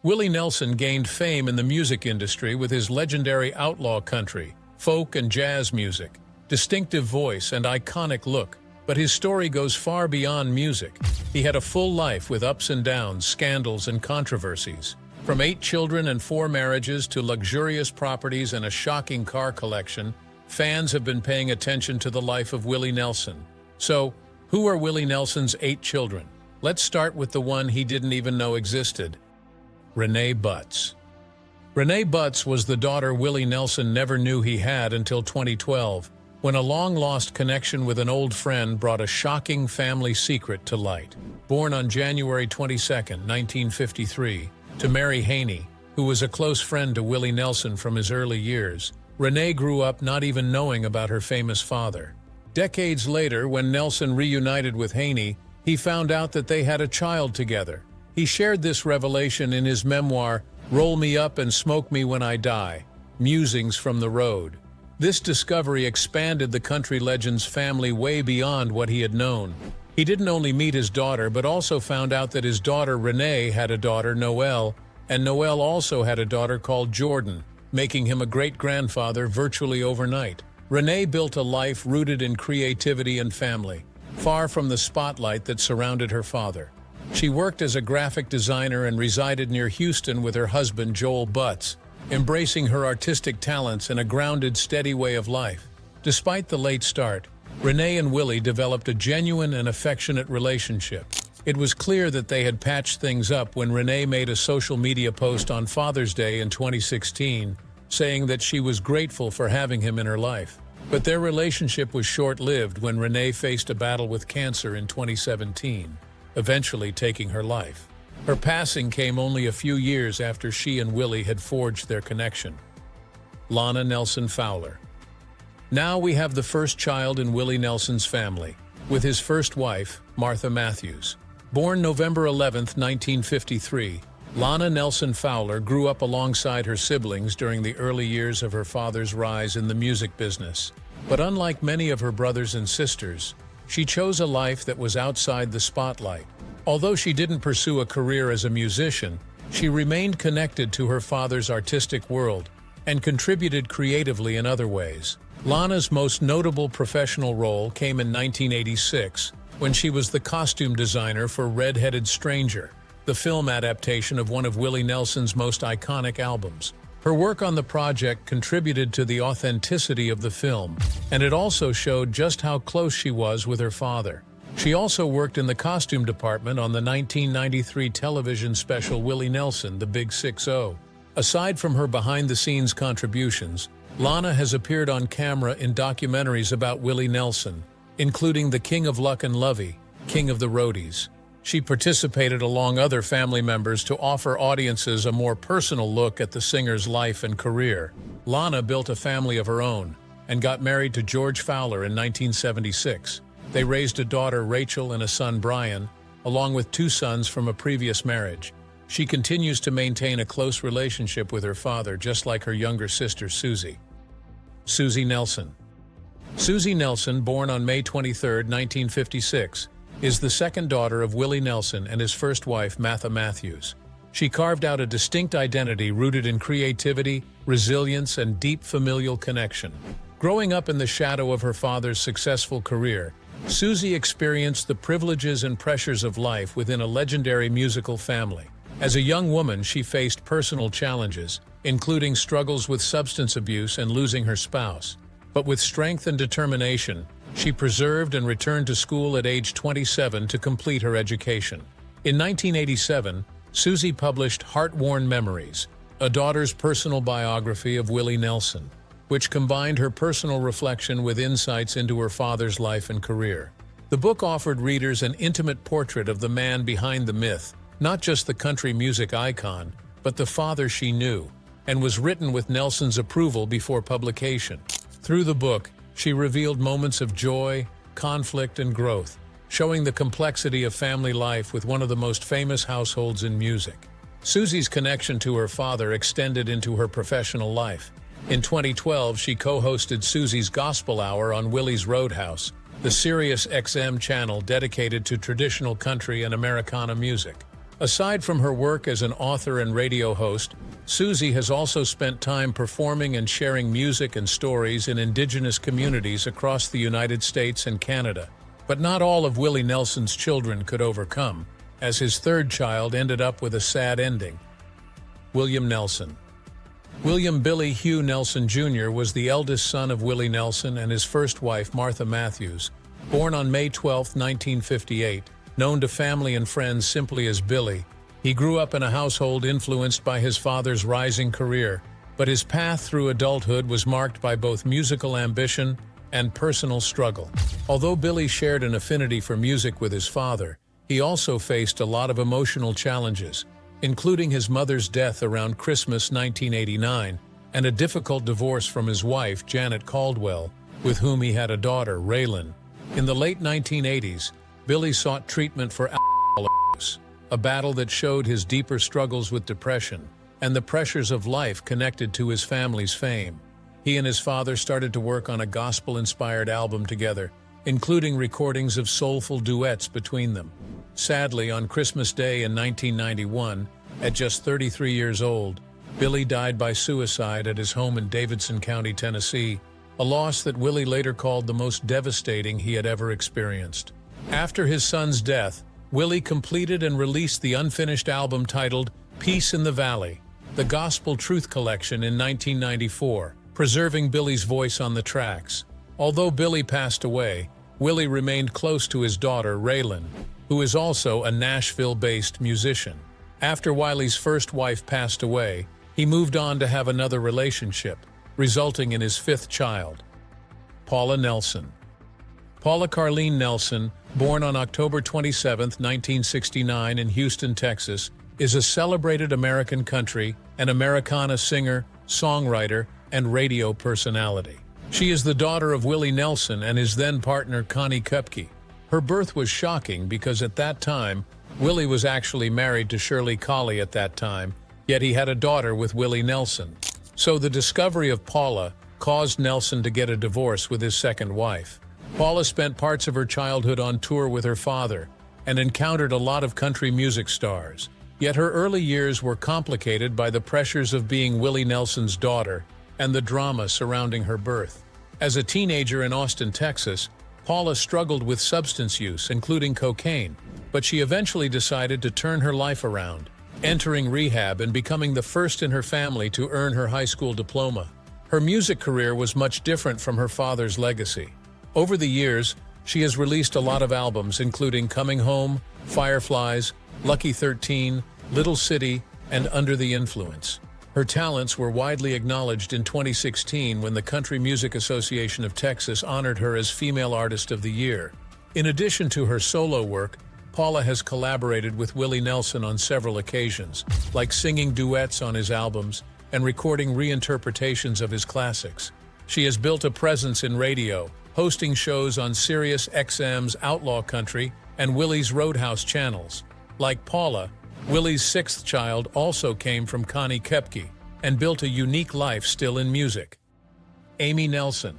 Willie Nelson gained fame in the music industry with his legendary outlaw country, folk and jazz music, distinctive voice, and iconic look. But his story goes far beyond music. He had a full life with ups and downs, scandals, and controversies. From 8 children and 4 marriages to luxurious properties and a shocking car collection, fans have been paying attention to the life of Willie Nelson. So, who are Willie Nelson's 8 children? Let's start with the one he didn't even know existed. Renee Butts. Renee Butts was the daughter Willie Nelson never knew he had until 2012, when a long-lost connection with an old friend brought a shocking family secret to light. Born on January 22, 1953, to Mary Haney, who was a close friend to Willie Nelson from his early years, Renee grew up not even knowing about her famous father. Decades later, when Nelson reunited with Haney, he found out that they had a child together. He shared this revelation in his memoir, Roll Me Up and Smoke Me When I Die, Musings from the Road. This discovery expanded the country legend's family way beyond what he had known. He didn't only meet his daughter, but also found out that his daughter Renee had a daughter, Noelle, and Noelle also had a daughter called Jordan, making him a great-grandfather virtually overnight. Renee built a life rooted in creativity and family, far from the spotlight that surrounded her father. She worked as a graphic designer and resided near Houston with her husband, Joel Butts, embracing her artistic talents and a grounded, steady way of life. Despite the late start, Renee and Willie developed a genuine and affectionate relationship. It was clear that they had patched things up when Renee made a social media post on Father's Day in 2016, saying that she was grateful for having him in her life. But their relationship was short-lived when Renee faced a battle with cancer in 2017, eventually taking her life. Her passing came only a few years after she and Willie had forged their connection. Lana Nelson Fowler. Now we have the first child in Willie Nelson's family, with his first wife, Martha Matthews. Born November 11, 1953, Lana Nelson Fowler grew up alongside her siblings during the early years of her father's rise in the music business. But unlike many of her brothers and sisters, she chose a life that was outside the spotlight. Although she didn't pursue a career as a musician, she remained connected to her father's artistic world and contributed creatively in other ways. Lana's most notable professional role came in 1986, when she was the costume designer for Red-Headed Stranger, the film adaptation of one of Willie Nelson's most iconic albums. Her work on the project contributed to the authenticity of the film, and it also showed just how close she was with her father. She also worked in the costume department on the 1993 television special Willie Nelson, The Big 6-0. Aside from her behind-the-scenes contributions, Lana has appeared on camera in documentaries about Willie Nelson, including The King of Luck and Lovey, King of the Roadies. She participated along other family members to offer audiences a more personal look at the singer's life and career. Lana built a family of her own and got married to George Fowler in 1976. They raised a daughter, Rachel, and a son, Brian, along with 2 sons from a previous marriage. She continues to maintain a close relationship with her father, just like her younger sister, Susie. Susie Nelson. Susie Nelson, born on May 23, 1956, is the second daughter of Willie Nelson and his first wife, Martha Matthews. She carved out a distinct identity rooted in creativity, resilience, and deep familial connection. Growing up in the shadow of her father's successful career, Susie experienced the privileges and pressures of life within a legendary musical family. As a young woman, she faced personal challenges, including struggles with substance abuse and losing her spouse. But with strength and determination, she persevered and returned to school at age 27 to complete her education. In 1987, Susie published Heart-Worn Memories, a daughter's personal biography of Willie Nelson, which combined her personal reflection with insights into her father's life and career. The book offered readers an intimate portrait of the man behind the myth, not just the country music icon, but the father she knew, and was written with Nelson's approval before publication. Through the book, she revealed moments of joy, conflict, and growth, showing the complexity of family life with one of the most famous households in music. Susie's connection to her father extended into her professional life. In 2012, she co-hosted Susie's Gospel Hour on Willie's Roadhouse, the Sirius XM channel dedicated to traditional country and Americana music. Aside from her work as an author and radio host, Susie has also spent time performing and sharing music and stories in Indigenous communities across the United States and Canada. But not all of Willie Nelson's children could overcome, as his third child ended up with a sad ending. William Nelson. William Billy Hugh Nelson Jr. was the eldest son of Willie Nelson and his first wife, Martha Matthews, born on May 12, 1958. Known to family and friends simply as Billy, he grew up in a household influenced by his father's rising career, but his path through adulthood was marked by both musical ambition and personal struggle. Although Billy shared an affinity for music with his father, he also faced a lot of emotional challenges, including his mother's death around Christmas 1989 and a difficult divorce from his wife, Janet Caldwell, with whom he had a daughter, Raylan. In the late 1980s, Billy sought treatment for alcohol abuse, a battle that showed his deeper struggles with depression and the pressures of life connected to his family's fame. He and his father started to work on a gospel-inspired album together, including recordings of soulful duets between them. Sadly, on Christmas Day in 1991, at just 33 years old, Billy died by suicide at his home in Davidson County, Tennessee, a loss that Willie later called the most devastating he had ever experienced. After his son's death, Willie completed and released the unfinished album titled Peace in the Valley, the Gospel Truth Collection, in 1994, preserving Billy's voice on the tracks. Although Billy passed away, Willie remained close to his daughter, Raylan, who is also a Nashville-based musician. After Willie's first wife passed away, he moved on to have another relationship, resulting in his fifth child. Paula Nelson. Paula Carleen Nelson, born on October 27, 1969 in Houston, Texas, is a celebrated American country and Americana singer, songwriter, and radio personality. She is the daughter of Willie Nelson and his then-partner Connie Kupke. Her birth was shocking because at that time, Willie was actually married to Shirley Colley at that time, yet he had a daughter with Willie Nelson. So the discovery of Paula caused Nelson to get a divorce with his second wife. Paula spent parts of her childhood on tour with her father and encountered a lot of country music stars. Yet her early years were complicated by the pressures of being Willie Nelson's daughter and the drama surrounding her birth. As a teenager in Austin, Texas, Paula struggled with substance use, including cocaine, but she eventually decided to turn her life around, entering rehab and becoming the first in her family to earn her high school diploma. Her music career was much different from her father's legacy. Over the years, she has released a lot of albums, including Coming Home, Fireflies, Lucky 13, Little City, and Under the Influence. Her talents were widely acknowledged in 2016 when the Country Music Association of Texas honored her as Female Artist of the Year. In addition to her solo work, Paula has collaborated with Willie Nelson on several occasions, like singing duets on his albums and recording reinterpretations of his classics. She has built a presence in radio, hosting shows on Sirius XM's Outlaw Country and Willie's Roadhouse channels. Like Paula, Willie's sixth child also came from Connie Kupke and built a unique life still in music. Amy Nelson.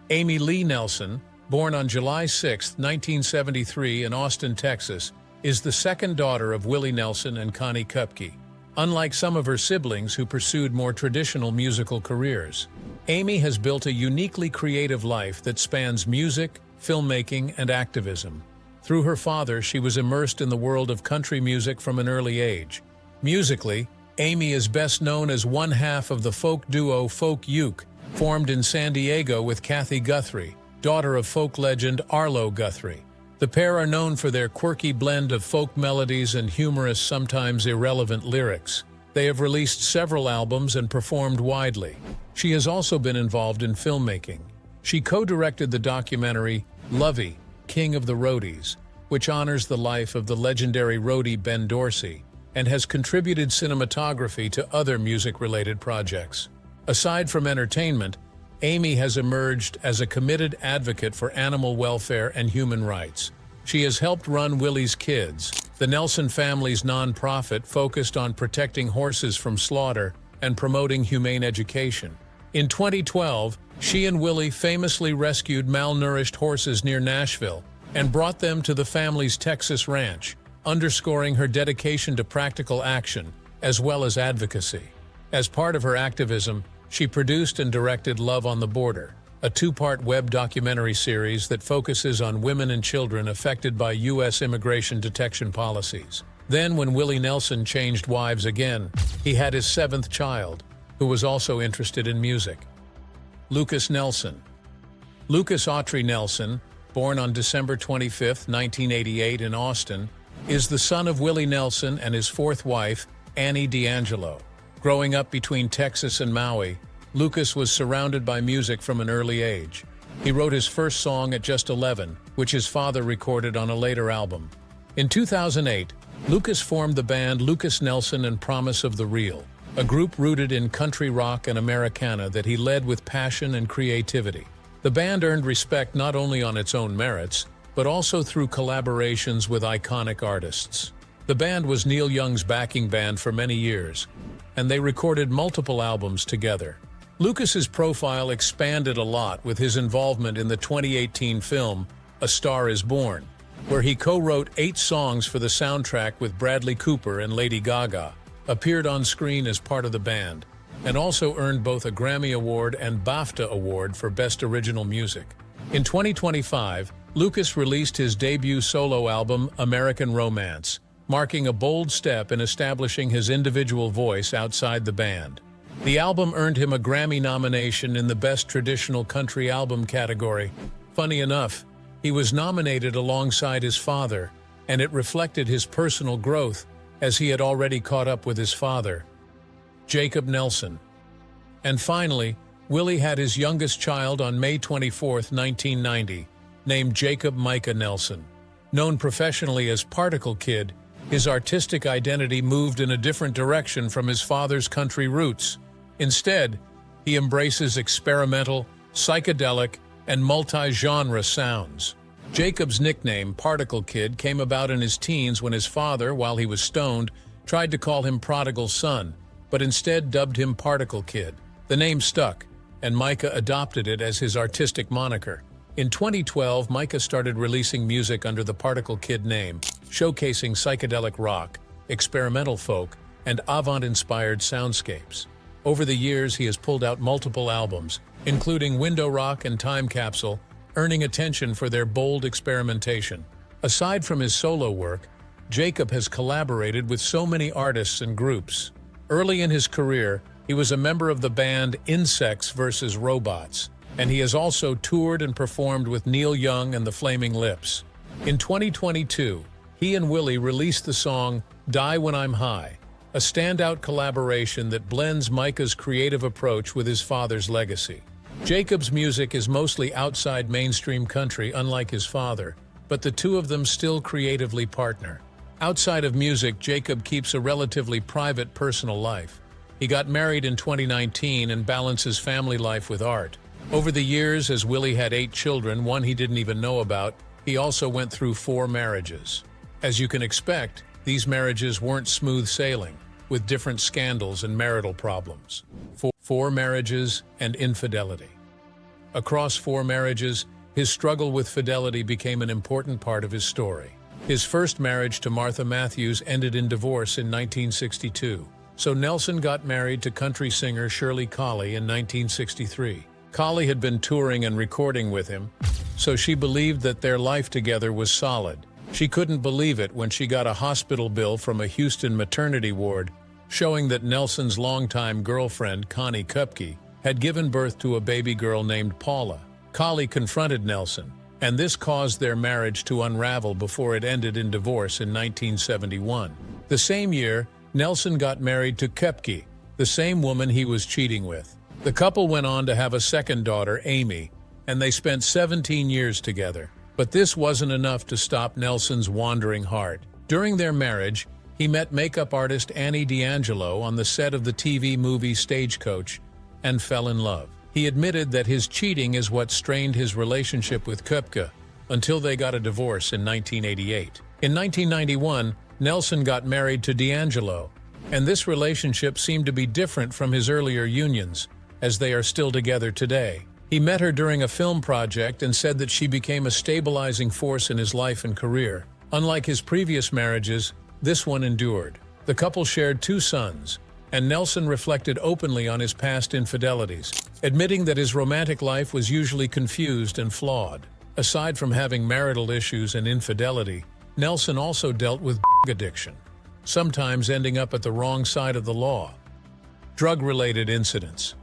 Amy Lee Nelson, born on July 6, 1973 in Austin, Texas, is the second daughter of Willie Nelson and Connie Kupke. Unlike some of her siblings who pursued more traditional musical careers, Amy has built a uniquely creative life that spans music, filmmaking, and activism. Through her father, she was immersed in the world of country music from an early age. Musically, Amy is best known as one half of the folk duo Folk Uke, formed in San Diego with Kathy Guthrie, daughter of folk legend Arlo Guthrie. The pair are known for their quirky blend of folk melodies and humorous, sometimes irrelevant lyrics. They have released several albums and performed widely. She has also been involved in filmmaking. She co-directed the documentary Lovey, King of the Roadies, which honors the life of the legendary roadie Ben Dorsey, and has contributed cinematography to other music-related projects. Aside from entertainment, Amy has emerged as a committed advocate for animal welfare and human rights. She has helped run Willie's Kids, the Nelson family's nonprofit focused on protecting horses from slaughter and promoting humane education. In 2012, she and Willie famously rescued malnourished horses near Nashville and brought them to the family's Texas ranch, underscoring her dedication to practical action as well as advocacy. As part of her activism, she produced and directed Love on the Border, a two-part web documentary series that focuses on women and children affected by U.S. immigration detection policies. Then, when Willie Nelson changed wives again, he had his seventh child, who was also interested in music. Lucas Nelson. Lucas Autry Nelson, born on December 25, 1988 in Austin, is the son of Willie Nelson and his fourth wife, Annie D'Angelo. Growing up between Texas and Maui, Lucas was surrounded by music from an early age. He wrote his first song at just 11, which his father recorded on a later album. In 2008, Lucas formed the band Lucas Nelson and Promise of the Real, a group rooted in country rock and Americana that he led with passion and creativity. The band earned respect not only on its own merits, but also through collaborations with iconic artists. The band was Neil Young's backing band for many years, and they recorded multiple albums together. Lucas's profile expanded a lot with his involvement in the 2018 film A Star Is Born, where he co-wrote 8 songs for the soundtrack with Bradley Cooper and Lady Gaga, appeared on screen as part of the band, and also earned both a Grammy Award and BAFTA Award for Best Original Music. In 2025, Lucas released his debut solo album, American Romance, marking a bold step in establishing his individual voice outside the band. The album earned him a Grammy nomination in the Best Traditional Country Album category. Funny enough, he was nominated alongside his father, and it reflected his personal growth, as he had already caught up with his father, Jacob Nelson. And finally, Willie had his youngest child on May 24, 1990, named Jacob Micah Nelson. Known professionally as Particle Kid, his artistic identity moved in a different direction from his father's country roots. Instead, he embraces experimental, psychedelic, and multi-genre sounds. Jacob's nickname, Particle Kid, came about in his teens when his father, while he was stoned, tried to call him Prodigal Son, but instead dubbed him Particle Kid. The name stuck, and Micah adopted it as his artistic moniker. In 2012, Micah started releasing music under the Particle Kid name, showcasing psychedelic rock, experimental folk, and avant-inspired soundscapes. Over the years, he has pulled out multiple albums, including Window Rock and Time Capsule, earning attention for their bold experimentation. Aside from his solo work, Jacob has collaborated with so many artists and groups. Early in his career, he was a member of the band Insects vs. Robots, and he has also toured and performed with Neil Young and the Flaming Lips. In 2022, he and Willie released the song Die When I'm High, a standout collaboration that blends Micah's creative approach with his father's legacy. Jacob's music is mostly outside mainstream country, unlike his father, but the two of them still creatively partner. Outside of music, Jacob keeps a relatively private personal life. He got married in 2019 and balances family life with art. Over the years, as Willie had 8 children, one he didn't even know about, he also went through 4 marriages. As you can expect, these marriages weren't smooth sailing, with different scandals and marital problems. 4 marriages and infidelity. Across 4 marriages, his struggle with fidelity became an important part of his story. His first marriage to Martha Matthews ended in divorce in 1962, so Nelson got married to country singer Shirley Collie in 1963. Collie had been touring and recording with him, so she believed that their life together was solid. She couldn't believe it when she got a hospital bill from a Houston maternity ward showing that Nelson's longtime girlfriend, Connie Kupke, had given birth to a baby girl named Paula. Collie confronted Nelson, and this caused their marriage to unravel before it ended in divorce in 1971. The same year, Nelson got married to Kupke, the same woman he was cheating with. The couple went on to have a second daughter, Amy, and they spent 17 years together. But this wasn't enough to stop Nelson's wandering heart. During their marriage, he met makeup artist Annie D'Angelo on the set of the TV movie Stagecoach and fell in love. He admitted that his cheating is what strained his relationship with Kupke until they got a divorce in 1988. In 1991, Nelson got married to D'Angelo, and this relationship seemed to be different from his earlier unions, as they are still together today. He met her during a film project and said that she became a stabilizing force in his life and career. Unlike his previous marriages, this one endured. The couple shared 2 sons, and Nelson reflected openly on his past infidelities, admitting that his romantic life was usually confused and flawed. Aside from having marital issues and infidelity, Nelson also dealt with addiction, sometimes ending up at the wrong side of the law. Drug-related incidents.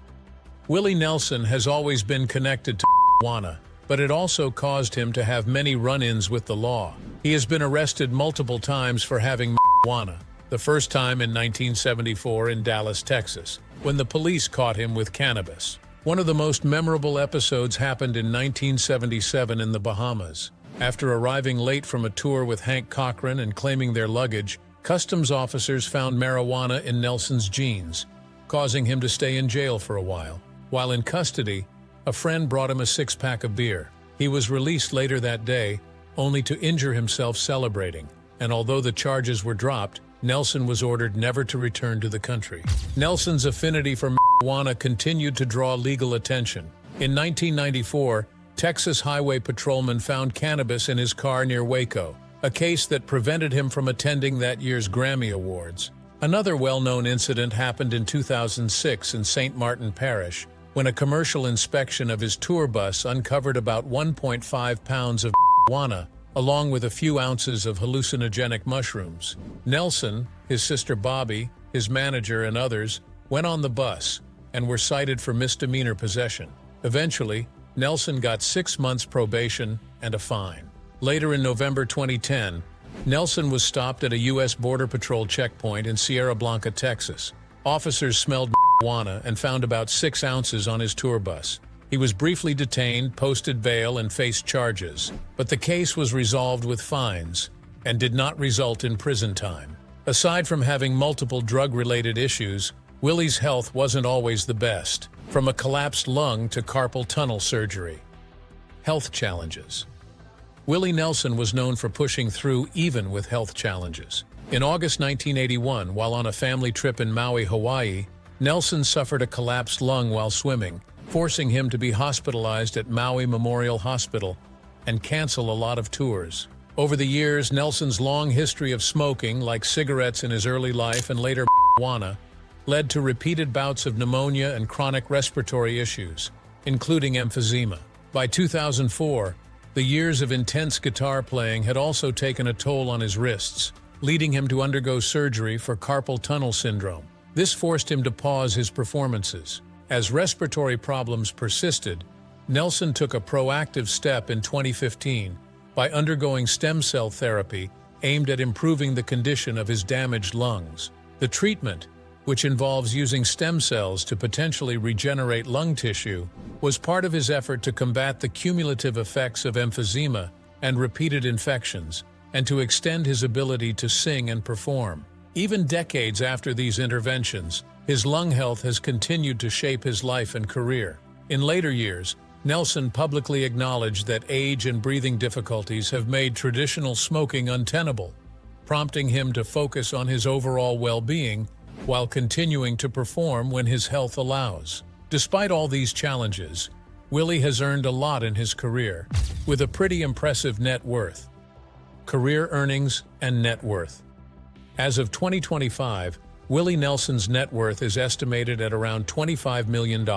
Willie Nelson has always been connected to marijuana, but it also caused him to have many run-ins with the law. He has been arrested multiple times for having marijuana, the first time in 1974 in Dallas, Texas, when the police caught him with cannabis. One of the most memorable episodes happened in 1977 in the Bahamas. After arriving late from a tour with Hank Cochran and claiming their luggage, customs officers found marijuana in Nelson's jeans, causing him to stay in jail for a while. While in custody, a friend brought him a 6-pack of beer. He was released later that day, only to injure himself celebrating, and although the charges were dropped, Nelson was ordered never to return to the country. Nelson's affinity for marijuana continued to draw legal attention. In 1994, Texas highway patrolmen found cannabis in his car near Waco, a case that prevented him from attending that year's Grammy Awards. Another well-known incident happened in 2006 in St. Martin Parish, when a commercial inspection of his tour bus uncovered about 1.5 pounds of marijuana, along with a few ounces of hallucinogenic mushrooms. Nelson, his sister Bobby, his manager, and others went on the bus and were cited for misdemeanor possession. Eventually, Nelson got 6 months probation and a fine. Later in November 2010, Nelson was stopped at a U.S. Border Patrol checkpoint in Sierra Blanca, Texas. Officers smelled marijuana and found about 6 ounces on his tour bus. He was briefly detained, posted bail, and faced charges, but the case was resolved with fines and did not result in prison time. Aside from having multiple drug-related issues, Willie's health wasn't always the best, from a collapsed lung to carpal tunnel surgery. Health challenges. Willie Nelson was known for pushing through even with health challenges. In August 1981, while on a family trip in Maui, Hawaii, Nelson suffered a collapsed lung while swimming, forcing him to be hospitalized at Maui Memorial Hospital and cancel a lot of tours. Over the years, Nelson's long history of smoking, like cigarettes in his early life and later marijuana, led to repeated bouts of pneumonia and chronic respiratory issues, including emphysema. By 2004, the years of intense guitar playing had also taken a toll on his wrists, leading him to undergo surgery for carpal tunnel syndrome. This forced him to pause his performances. As respiratory problems persisted, Nelson took a proactive step in 2015 by undergoing stem cell therapy aimed at improving the condition of his damaged lungs. The treatment, which involves using stem cells to potentially regenerate lung tissue, was part of his effort to combat the cumulative effects of emphysema and repeated infections, and to extend his ability to sing and perform. Even decades after these interventions, his lung health has continued to shape his life and career. In later years, Nelson publicly acknowledged that age and breathing difficulties have made traditional smoking untenable, prompting him to focus on his overall well-being while continuing to perform when his health allows. Despite all these challenges, Willie has earned a lot in his career, with a pretty impressive net worth. Career earnings and net worth. As of 2025, Willie Nelson's net worth is estimated at around $25 million,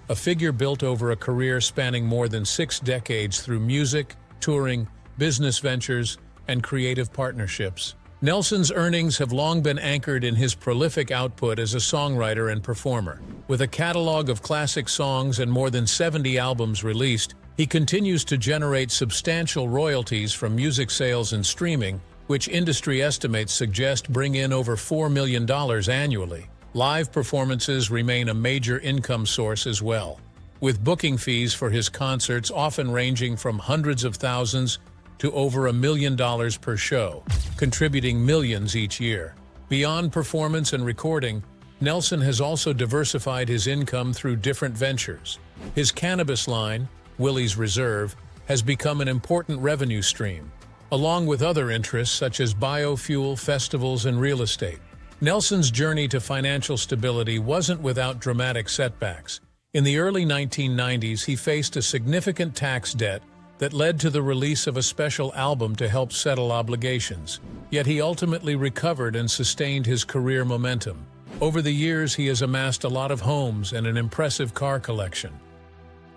a figure built over a career spanning more than 6 decades through music, touring, business ventures, and creative partnerships. Nelson's earnings have long been anchored in his prolific output as a songwriter and performer. With a catalog of classic songs and more than 70 albums released, he continues to generate substantial royalties from music sales and streaming, which industry estimates suggest bring in over $4 million annually. Live performances remain a major income source as well, with booking fees for his concerts often ranging from hundreds of thousands to over $1 million per show, contributing millions each year. Beyond performance and recording, Nelson has also diversified his income through different ventures. His cannabis line, Willie's Reserve, has become an important revenue stream, along with other interests such as biofuel, festivals, and real estate. Nelson's journey to financial stability wasn't without dramatic setbacks. In the early 1990s, he faced a significant tax debt that led to the release of a special album to help settle obligations. Yet he ultimately recovered and sustained his career momentum. Over the years, he has amassed a lot of homes and an impressive car collection.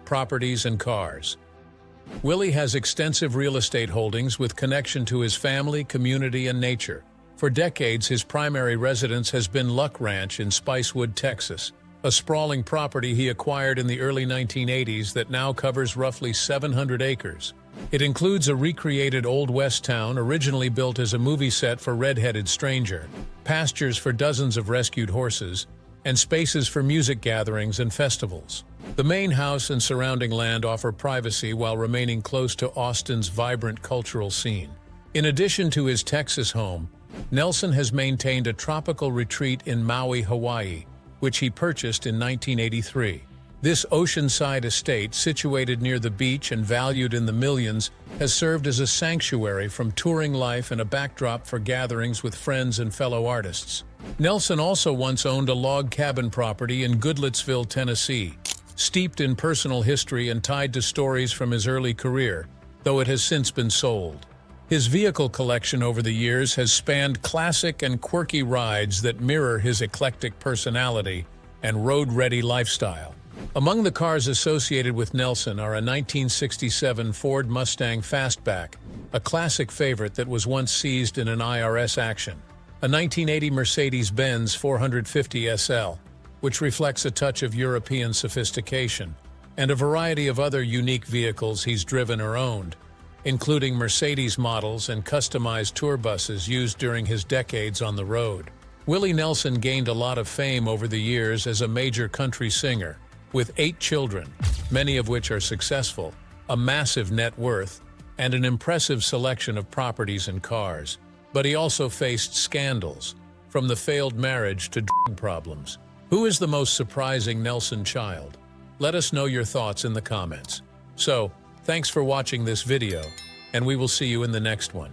Properties and cars. Willie has extensive real estate holdings with connection to his family, community, and nature. For decades, his primary residence has been Luck Ranch in Spicewood, Texas, a sprawling property he acquired in the early 1980s that now covers roughly 700 acres. It includes a recreated Old West town originally built as a movie set for Red-Headed Stranger, pastures for dozens of rescued horses, and spaces for music gatherings and festivals. The main house and surrounding land offer privacy while remaining close to Austin's vibrant cultural scene. In addition to his Texas home, Nelson has maintained a tropical retreat in Maui, Hawaii, which he purchased in 1983. This oceanside estate, situated near the beach and valued in the millions, has served as a sanctuary from touring life and a backdrop for gatherings with friends and fellow artists. Nelson also once owned a log cabin property in Goodlettsville, Tennessee, steeped in personal history and tied to stories from his early career, though it has since been sold. His vehicle collection over the years has spanned classic and quirky rides that mirror his eclectic personality and road-ready lifestyle. Among the cars associated with Nelson are a 1967 Ford Mustang Fastback, a classic favorite that was once seized in an IRS action, a 1980 Mercedes-Benz 450 SL, which reflects a touch of European sophistication, and a variety of other unique vehicles he's driven or owned, including Mercedes models and customized tour buses used during his decades on the road. Willie Nelson gained a lot of fame over the years as a major country singer, with 8 children, many of which are successful, a massive net worth, and an impressive selection of properties and cars. But he also faced scandals, from the failed marriage to drug problems. Who is the most surprising Nelson child? Let us know your thoughts in the comments. So, thanks for watching this video, and we will see you in the next one.